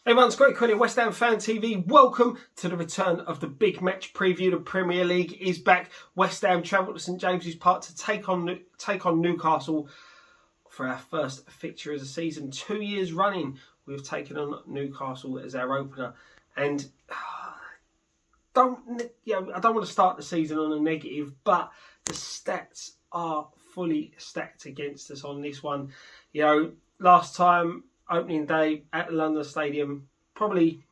Hey everyone, it's Great Credit, West Ham Fan TV. Welcome to the return of the big match preview. The Premier League is back. West Ham travel to St James's Park to take on Newcastle for our first fixture of the season. 2 years running, we've taken on Newcastle as our opener, and I don't want to start the season on a negative, but the stats are fully stacked against us on this one. Last time, opening day at the London Stadium, probably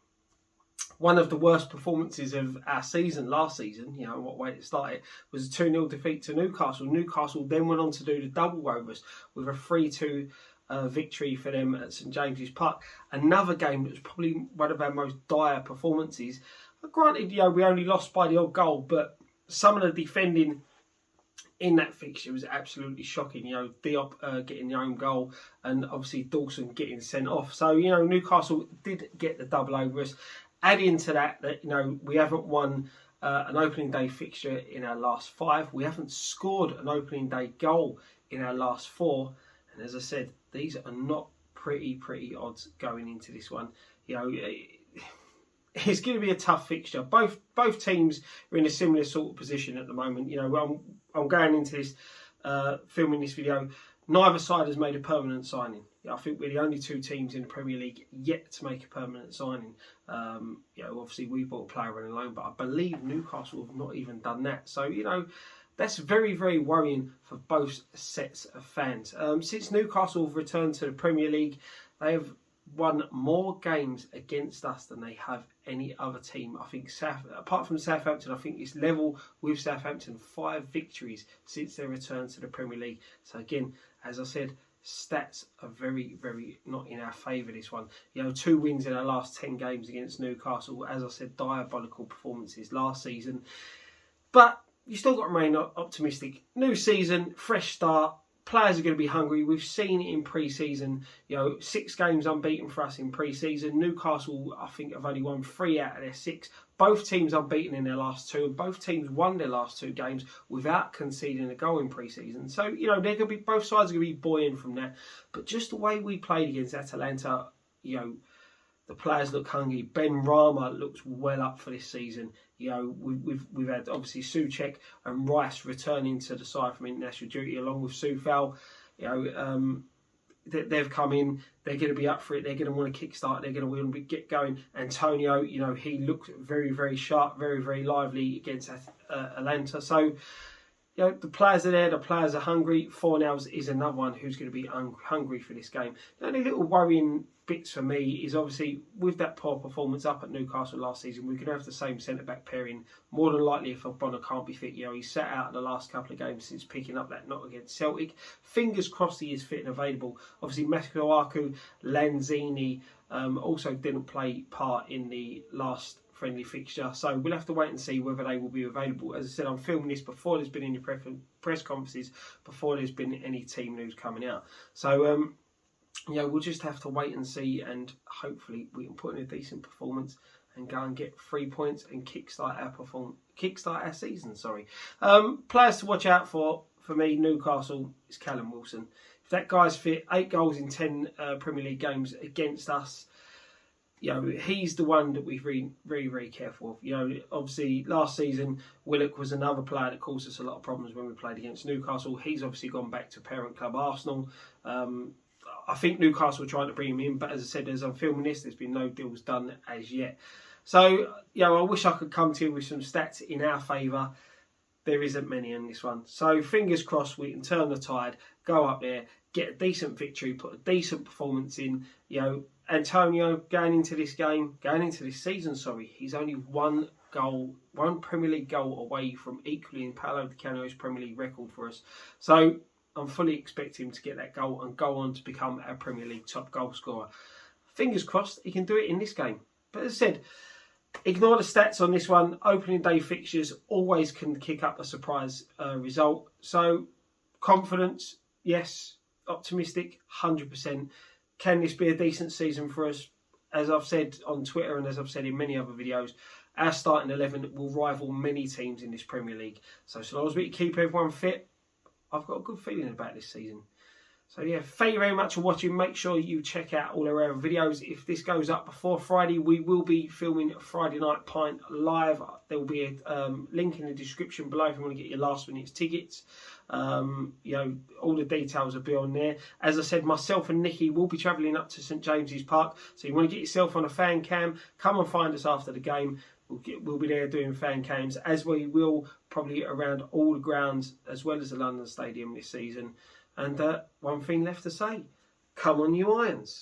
one of the worst performances of our season last season, what way it started, was a 2-0 defeat to Newcastle. Newcastle then went on to do the double over us with a 3-2 victory for them at St James's Park. Another game that was probably one of our most dire performances. Granted, we only lost by the odd goal, but some of the defending in that fixture was absolutely shocking. Diop getting the own goal, and obviously Dawson getting sent off. So, Newcastle did get the double over us. Adding to that, we haven't won an opening day fixture in our last 5. We haven't scored an opening day goal in our last 4. And as I said, these are not pretty odds going into this one. It's going to be a tough fixture. Both teams are in a similar sort of position at the moment. I'm going into this, filming this video. Neither side has made a permanent signing. I think we're the only 2 teams in the Premier League yet to make a permanent signing. Obviously we bought a player on loan, but I believe Newcastle have not even done that. So, that's very, very worrying for both sets of fans. Since Newcastle have returned to the Premier League, they have won more games against us than they have any other team. I think apart from Southampton, I think it's level with Southampton. 5 victories since their return to the Premier League. So again, as I said, stats are very, very not in our favour this one. 2 wins in our last 10 games against Newcastle. As I said, diabolical performances last season. But you still got to remain optimistic. New season, fresh start. Players are going to be hungry. We've seen it in pre-season. 6 games unbeaten for us in pre-season. Newcastle, I think, have only won 3 out of their 6. Both teams unbeaten in their last 2, and both teams won their last 2 games without conceding a goal in pre-season. So, they're going to be, both sides are going to be buoyant from that. But just the way we played against Atalanta, the players look hungry. Ben Rama looks well up for this season. We've had obviously Souček and Rice returning to the side from international duty along with Soufal. They've come in. They're going to be up for it. They're going to want to kickstart. They're going to want to get going. Antonio, he looked very, very sharp, very, very lively against Atalanta. So, the players are there, the players are hungry. Fornals is another one who's going to be hungry for this game. The only little worrying bits for me is obviously with that poor performance up at Newcastle last season, we're going to have the same centre-back pairing. More than likely, if Bonner can't be fit, he's sat out the last couple of games since picking up that knock against Celtic. Fingers crossed he is fit and available. Obviously, Masuaku, Lanzini also didn't play part in the last friendly fixture, so we'll have to wait and see whether they will be available. As I said, I'm filming this before there's been any press conferences, before there's been any team news coming out. So we'll just have to wait and see, and hopefully we can put in a decent performance and go and get 3 points and kickstart our season. Players to watch out for me, Newcastle, is Callum Wilson. If that guy's fit, 8 goals in 10 Premier League games against us. He's the one that we've been very, very careful of. Obviously, last season, Willock was another player that caused us a lot of problems when we played against Newcastle. He's obviously gone back to parent club Arsenal. I think Newcastle are trying to bring him in, but as I said, as I'm filming this, there's been no deals done as yet. So, I wish I could come to you with some stats in our favour. There isn't many in this one. So, fingers crossed we can turn the tide, go up there, get a decent victory, put a decent performance in. Antonio, going into this season, he's only 1 Premier League goal away from equaling Paolo Di Canio's Premier League record for us. So, I'm fully expecting him to get that goal and go on to become our Premier League top goal scorer. Fingers crossed he can do it in this game. But as I said, ignore the stats on this one. Opening day fixtures always can kick up a surprise result. So, confidence, yes. Optimistic, 100%. Can this be a decent season for us? As I've said on Twitter and as I've said in many other videos, our starting 11 will rival many teams in this Premier League. So long as we keep everyone fit, I've got a good feeling about this season. So yeah, thank you very much for watching. Make sure you check out all our other videos. If this goes up before Friday, we will be filming Friday Night Pint live. There will be a link in the description below if you want to get your last minute tickets. You know, all the details will be on there. As I said, myself and Nikki will be travelling up to St James's Park. So you want to get yourself on a fan cam, come and find us after the game. We'll be there doing fan cams, as we will probably around all the grounds as well as the London Stadium this season. And one thing left to say, come on you Irons.